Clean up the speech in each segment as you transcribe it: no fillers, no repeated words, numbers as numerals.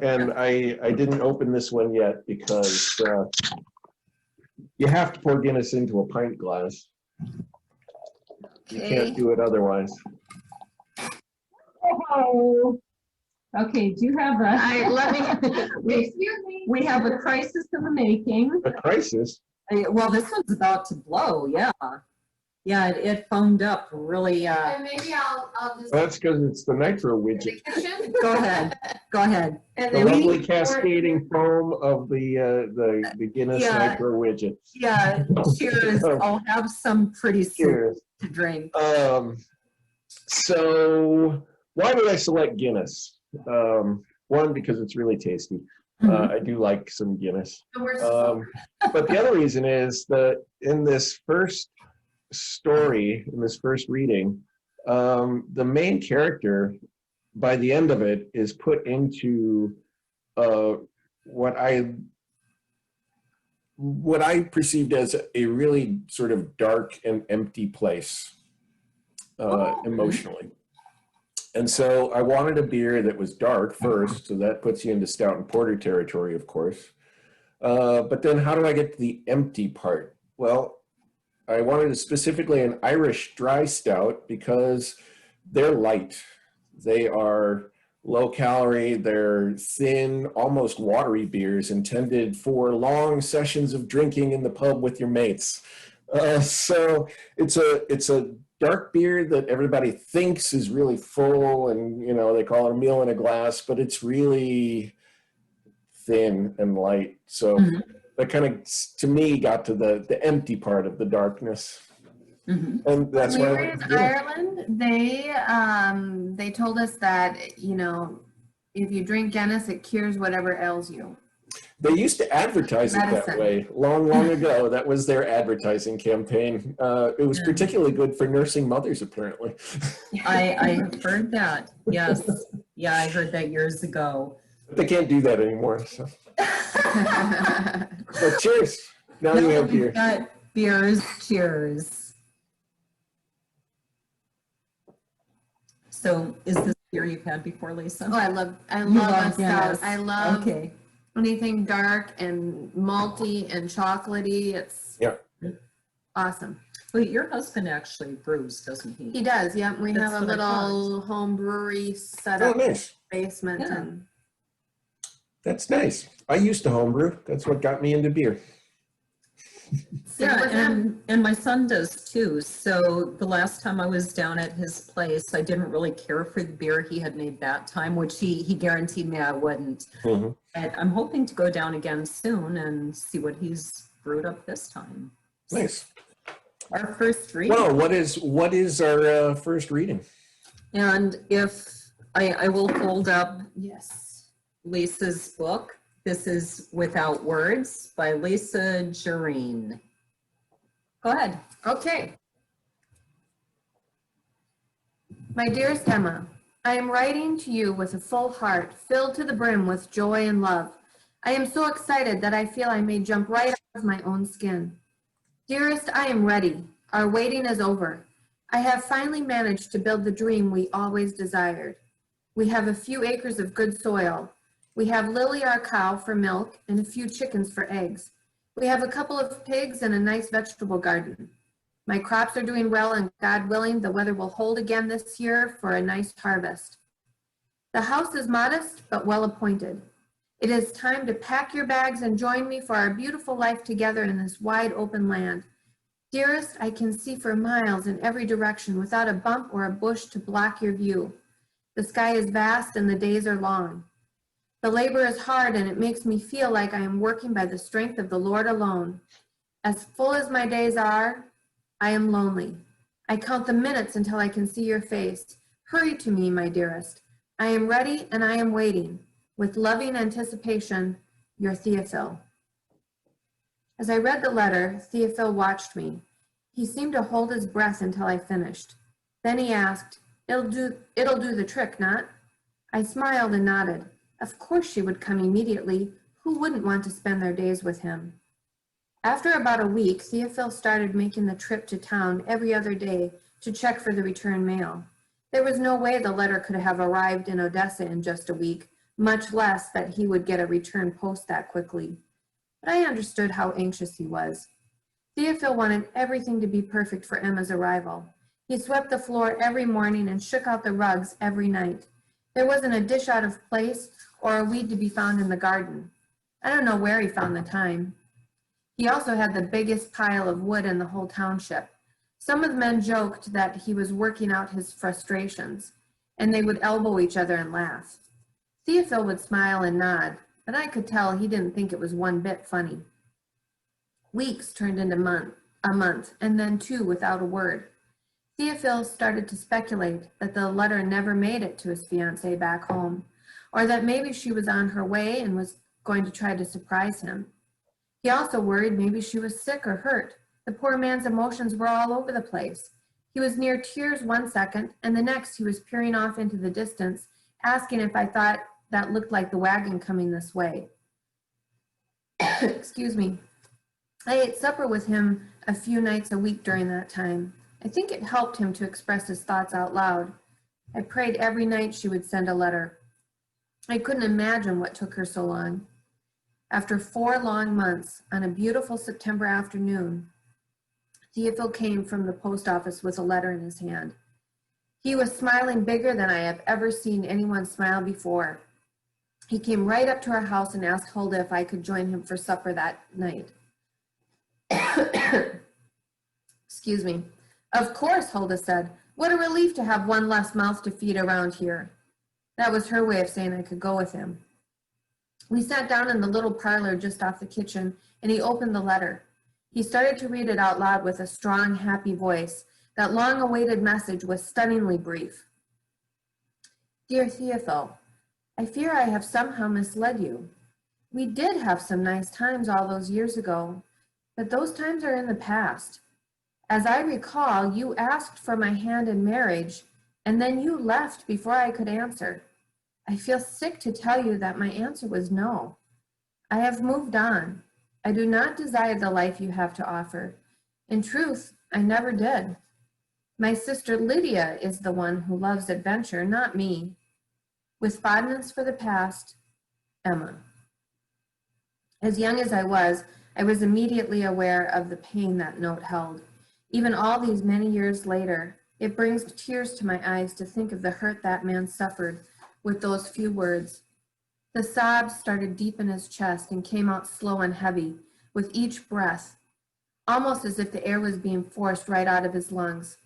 and I didn't open this one yet because you have to pour Guinness into a pint glass. You can't do it otherwise. Oh. Okay, do you have we have a crisis in the making. A crisis? Well, this one's about to blow, yeah. Yeah, it foamed up really. And maybe I'll just. That's because it's the nitro widget. Go ahead. Go ahead. And The then lovely cascading foam of the Guinness nitro widget. Yeah, cheers. I'll have some pretty soon to drink. So why did I select Guinness? One, because it's really tasty. I do like some Guinness. But the other reason is that in this first story, in this first reading, the main character, by the end of it, is put into what I perceived as a really sort of dark and empty place emotionally. And so I wanted a beer that was dark first, so that puts you into stout and porter territory, of course. But then how do I get to the empty part? Well, I wanted specifically an Irish dry stout because they're light. They are low calorie, they're thin, almost watery beers intended for long sessions of drinking in the pub with your mates. So it's a dark beer that everybody thinks is really full, and you know, they call it a meal in a glass, but it's really thin and light. So that kind of, to me, got to the empty part of the darkness. And that's when why we were in Ireland, they told us that, you know, if you drink Guinness, it cures whatever ails you. They used to advertise it that way long ago. That was their advertising campaign. It was particularly good for nursing mothers, apparently. I have heard that. Yes. Yeah, I heard that years ago. But they can't do that anymore. So, so cheers. Now you have beer. Got beers. Cheers. So is this beer you've had before, Lisa? Oh, I love a stout. I love anything dark and malty and chocolatey. It's awesome. Well, your husband actually brews, doesn't he? He does, yeah. We have a little home brewery set up in the basement. And that's nice. I used to homebrew. That's what got me into beer. And my son does too. So the last time I was down at his place, I didn't really care for the beer he had made that time, which he guaranteed me I wouldn't. And I'm hoping to go down again soon and see what he's brewed up this time. Nice. Our first reading. Well, what is our first reading? And if I will hold up Lisa's book. This is Without Words by Lisa Gurine. Go ahead. Okay. My dearest Emma, I am writing to you with a full heart, filled to the brim with joy and love. I am so excited that I feel I may jump right out of my own skin. Dearest, I am ready. Our waiting is over. I have finally managed to build the dream we always desired. We have a few acres of good soil. We have Lily, our cow, for milk, and a few chickens for eggs. We have a couple of pigs and a nice vegetable garden. My crops are doing well, and God willing, the weather will hold again this year for a nice harvest. The house is modest, but well appointed. It is time to pack your bags and join me for our beautiful life together in this wide open land. Dearest, I can see for miles in every direction without a bump or a bush to block your view. The sky is vast and the days are long. The labor is hard, and it makes me feel like I am working by the strength of the Lord alone. As full as my days are, I am lonely. I count the minutes until I can see your face. Hurry to me, my dearest. I am ready and I am waiting. With loving anticipation, your Theophil. As I read the letter, Theophil watched me. He seemed to hold his breath until I finished. Then he asked, It'll do the trick, not? I smiled and nodded. Of course she would come immediately. Who wouldn't want to spend their days with him? After about a week, Theophil started making the trip to town every other day to check for the return mail. There was no way the letter could have arrived in Odessa in just a week, much less that he would get a return post that quickly. But I understood how anxious he was. Theophil wanted everything to be perfect for Emma's arrival. He swept the floor every morning and shook out the rugs every night. There wasn't a dish out of place or a weed to be found in the garden. I don't know where he found the time. He also had the biggest pile of wood in the whole township. Some of the men joked that he was working out his frustrations, and they would elbow each other and laugh. Theophil would smile and nod, but I could tell he didn't think it was one bit funny. Weeks turned into a month, and then 2 without a word. Theophil started to speculate that the letter never made it to his fiancée back home, or that maybe she was on her way and was going to try to surprise him. He also worried maybe she was sick or hurt. The poor man's emotions were all over the place. He was near tears one second, and the next he was peering off into the distance, asking if I thought that looked like the wagon coming this way. Excuse me. I ate supper with him a few nights a week during that time. I think it helped him to express his thoughts out loud. I prayed every night she would send a letter. I couldn't imagine what took her so long. After 4 long months, on a beautiful September afternoon, Theophil came from the post office with a letter in his hand. He was smiling bigger than I have ever seen anyone smile before. He came right up to our house and asked Hulda if I could join him for supper that night. Excuse me. Of course, Hulda said. What a relief to have one less mouth to feed around here. That was her way of saying I could go with him. We sat down in the little parlor just off the kitchen, and he opened the letter. He started to read it out loud with a strong, happy voice. That long-awaited message was stunningly brief. Dear Theophil, I fear I have somehow misled you. We did have some nice times all those years ago, but those times are in the past. As I recall, you asked for my hand in marriage, and then you left before I could answer. I feel sick to tell you that my answer was no. I have moved on. I do not desire the life you have to offer. In truth, I never did. My sister Lydia is the one who loves adventure, not me. With fondness for the past, Emma. As young as I was immediately aware of the pain that note held. Even all these many years later, it brings tears to my eyes to think of the hurt that man suffered with those few words. The sobs started deep in his chest and came out slow and heavy with each breath, almost as if the air was being forced right out of his lungs.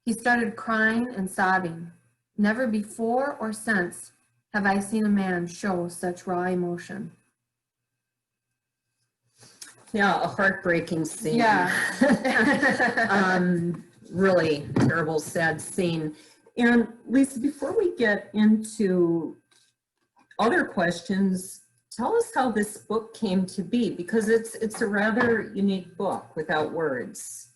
He started crying and sobbing. Never before or since have I seen a man show such raw emotion. Yeah, a heartbreaking scene. Yeah. Really terrible, sad scene. And Lisa, before we get into other questions, tell us how this book came to be, because it's a rather unique book without words.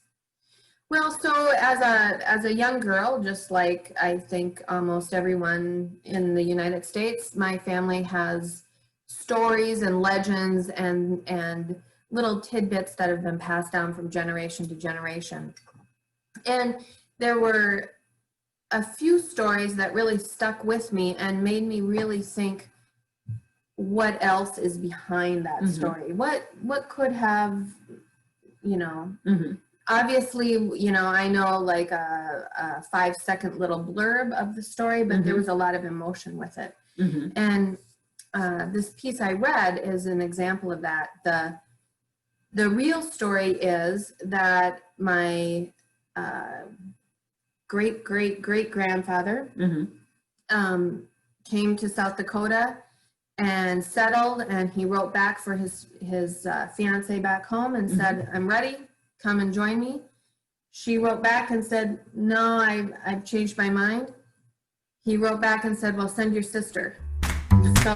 Well, so as a young girl, just like I think almost everyone in the United States, my family has stories and legends and little tidbits that have been passed down from generation to generation. And there were a few stories that really stuck with me and made me really think, what else is behind that story? What could have, obviously, I know like a 5-second little blurb of the story, but there was a lot of emotion with it. And this piece I read is an example of that. The real story is that my great-great-great-grandfather came to South Dakota and settled, and he wrote back for his fiancée back home and said, I'm ready, come and join me. She wrote back and said, no, I've changed my mind. He wrote back and said, well, send your sister. So